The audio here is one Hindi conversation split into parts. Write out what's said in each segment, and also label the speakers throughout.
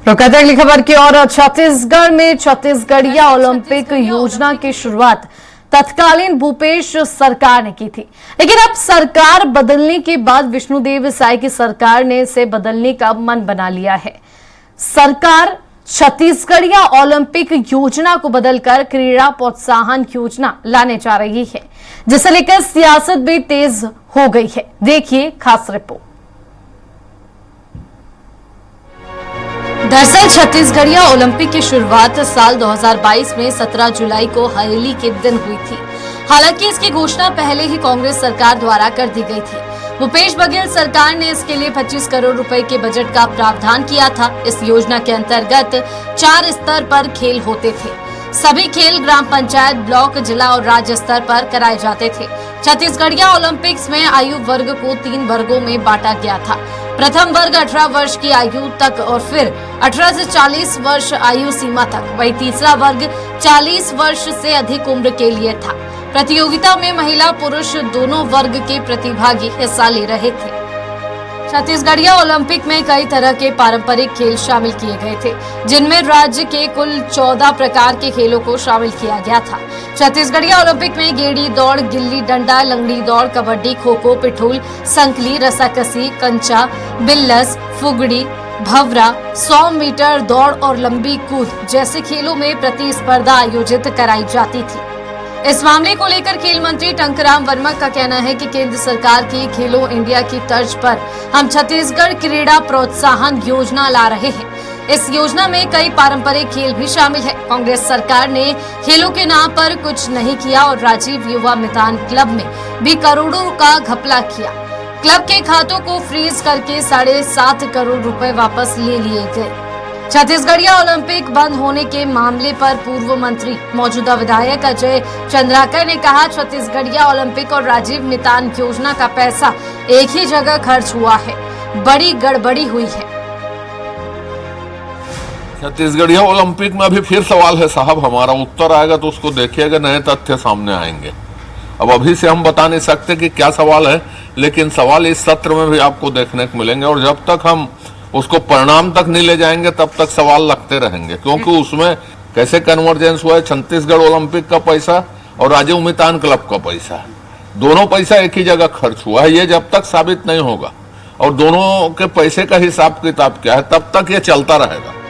Speaker 1: रुकते अगली खबर की ओर। छत्तीसगढ़ में छत्तीसगढ़िया ओलंपिक योजना की शुरुआत तत्कालीन भूपेश सरकार ने की थी, लेकिन अब सरकार बदलने के बाद विष्णुदेव साय की सरकार ने इसे बदलने का मन बना लिया है। सरकार छत्तीसगढ़िया ओलंपिक योजना को बदलकर क्रीड़ा प्रोत्साहन योजना लाने जा रही है, जिसे लेकर सियासत भी तेज हो गई है। देखिए खास रिपोर्ट। दरअसल छत्तीसगढ़िया ओलंपिक की शुरुआत साल 2022 में 17 जुलाई को हरेली के दिन हुई थी। हालांकि इसकी घोषणा पहले ही कांग्रेस सरकार द्वारा कर दी गई थी। भूपेश बघेल सरकार ने इसके लिए 25 करोड़ रुपए के बजट का प्रावधान किया था। इस योजना के अंतर्गत 4 स्तर पर खेल होते थे। सभी खेल ग्राम पंचायत, ब्लॉक, जिला और राज्य स्तर पर कराए जाते थे। छत्तीसगढ़िया ओलंपिक्स में आयु वर्ग को 3 वर्गों में बांटा गया था। प्रथम वर्ग 18 वर्ष की आयु तक और फिर 18 से 40 वर्ष आयु सीमा तक, वही तीसरा वर्ग 40 वर्ष से अधिक उम्र के लिए था। प्रतियोगिता में महिला पुरुष दोनों वर्ग के प्रतिभागी हिस्सा ले रहे थे। छत्तीसगढ़िया ओलंपिक में कई तरह के पारंपरिक खेल शामिल किए गए थे, जिनमें राज्य के कुल 14 प्रकार के खेलों को शामिल किया गया था। छत्तीसगढ़िया ओलंपिक में गेड़ी दौड़, गिल्ली डंडा, लंगड़ी दौड़, कबड्डी, खो खो, पिठूल, संकली, रस्साकसी, कंचा, बिल्लस, फुगड़ी, भवरा, 100 मीटर दौड़ और लंबी कूद जैसे खेलों में प्रतिस्पर्धा आयोजित कराई जाती थी। इस मामले को लेकर खेल मंत्री टंकराम वर्मा का कहना है कि केंद्र सरकार की खेलो इंडिया की तर्ज पर हम छत्तीसगढ़ क्रीड़ा प्रोत्साहन योजना ला रहे हैं। इस योजना में कई पारंपरिक खेल भी शामिल है। कांग्रेस सरकार ने खेलों के नाम पर कुछ नहीं किया और राजीव युवा मैदान क्लब में भी करोड़ों का घपला किया। क्लब के खातों को फ्रीज करके 7.5 करोड़ रुपए वापस ले लिए गए। छत्तीसगढ़िया ओलंपिक बंद होने के मामले पर पूर्व मंत्री, मौजूदा विधायक अजय चंद्राकर ने कहा, छत्तीसगढ़िया ओलंपिक और राजीव मैदान योजना का पैसा एक ही जगह खर्च हुआ है, बड़ी गड़बड़ी हुई है।
Speaker 2: छत्तीसगढ़िया ओलंपिक में अभी फिर सवाल है साहब, हमारा उत्तर आएगा तो उसको देखिएगा, नए तथ्य सामने आएंगे। अब अभी से हम बता नहीं सकते कि क्या सवाल है, लेकिन सवाल इस सत्र में भी आपको देखने को मिलेंगे और जब तक हम उसको परिणाम तक नहीं ले जाएंगे तब तक सवाल लगते रहेंगे, क्योंकि उसमें कैसे कन्वर्जेंस हुआ है। छत्तीसगढ़ ओलंपिक का पैसा और राजीव मैदान क्लब का पैसा, दोनों पैसा एक ही जगह खर्च हुआ है। ये जब तक साबित नहीं होगा और दोनों के पैसे का हिसाब किताब क्या है, तब तक ये चलता रहेगा।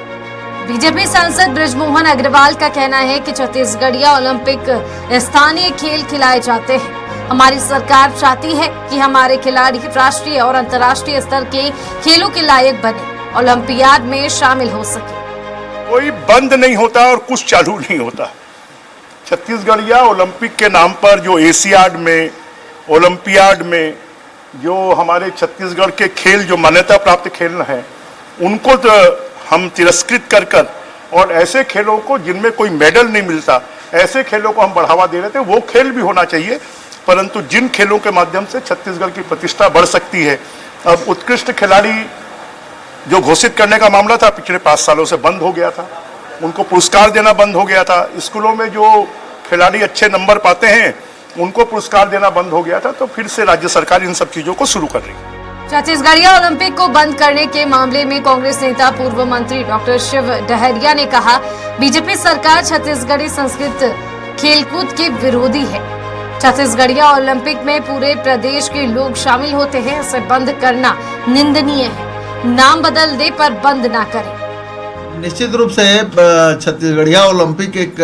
Speaker 1: बीजेपी सांसद बृजमोहन अग्रवाल का कहना है कि छत्तीसगढ़िया ओलंपिक स्थानीय खेल खिलाए जाते हैं। हमारी सरकार चाहती है कि हमारे खिलाड़ी राष्ट्रीय और अंतर्राष्ट्रीय स्तर के खेलों के लायक बने, ओलंपियाड में शामिल हो सके।
Speaker 3: कोई बंद नहीं होता और कुछ चालू नहीं होता। छत्तीसगढ़िया ओलंपिक के नाम पर जो एशियाड में, ओलंपियाड में जो हमारे छत्तीसगढ़ के खेल जो मान्यता प्राप्त खेल हैं, उनको तो हम तिरस्कृत कर और ऐसे खेलों को जिनमें कोई मेडल नहीं मिलता, ऐसे खेलों को हम बढ़ावा दे रहे थे। वो खेल भी होना चाहिए, परंतु जिन खेलों के माध्यम से छत्तीसगढ़ की प्रतिष्ठा बढ़ सकती है। अब उत्कृष्ट खिलाड़ी जो घोषित करने का मामला था, पिछले 5 सालों से बंद हो गया था। उनको पुरस्कार देना बंद हो गया था। स्कूलों में जो खिलाड़ी अच्छे नंबर पाते हैं उनको पुरस्कार देना बंद हो गया था। तो फिर से राज्य सरकार इन सब चीजों को शुरू कर रही है।
Speaker 1: छत्तीसगढ़िया ओलंपिक को बंद करने के मामले में कांग्रेस नेता पूर्व मंत्री डॉक्टर शिव डहरिया ने कहा, बीजेपी सरकार छत्तीसगढ़ी संस्कृत खेलकूद के विरोधी है। छत्तीसगढ़िया ओलंपिक में पूरे प्रदेश के लोग शामिल होते हैं, इसे बंद करना निंदनीय है। नाम बदल दे पर बंद ना करें।
Speaker 4: निश्चित रूप से छत्तीसगढ़िया ओलंपिक एक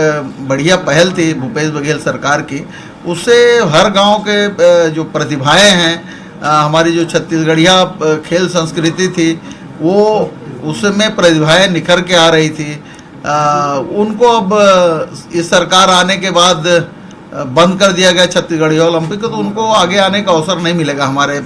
Speaker 4: बढ़िया पहल थी भूपेश बघेल सरकार की। उससे हर गांव के जो प्रतिभाएं हैं, हमारी जो छत्तीसगढ़िया खेल संस्कृति थी, वो उसमें प्रतिभाएं निखर के आ रही थी। उनको अब इस सरकार आने के बाद बंद कर दिया गया छत्तीसगढ़िया ओलंपिक, तो उनको आगे आने का अवसर नहीं मिलेगा। हमारे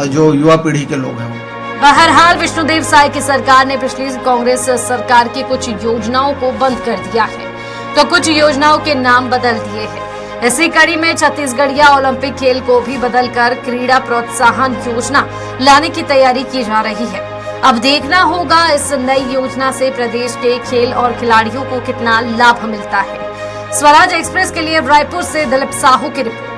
Speaker 4: जो युवा पीढ़ी के लोग हैं।
Speaker 1: बहरहाल विष्णुदेव साय की सरकार ने पिछली कांग्रेस सरकार की कुछ योजनाओं को बंद कर दिया है, तो कुछ योजनाओं के नाम बदल दिए हैं। इसी कड़ी में छत्तीसगढ़िया ओलंपिक खेल को भी बदलकर क्रीड़ा प्रोत्साहन योजना लाने की तैयारी की जा रही है। अब देखना होगा इस नई योजना से प्रदेश के खेल और खिलाड़ियों को कितना लाभ मिलता है। स्वराज एक्सप्रेस के लिए रायपुर से दिलीप साहू की रिपोर्ट।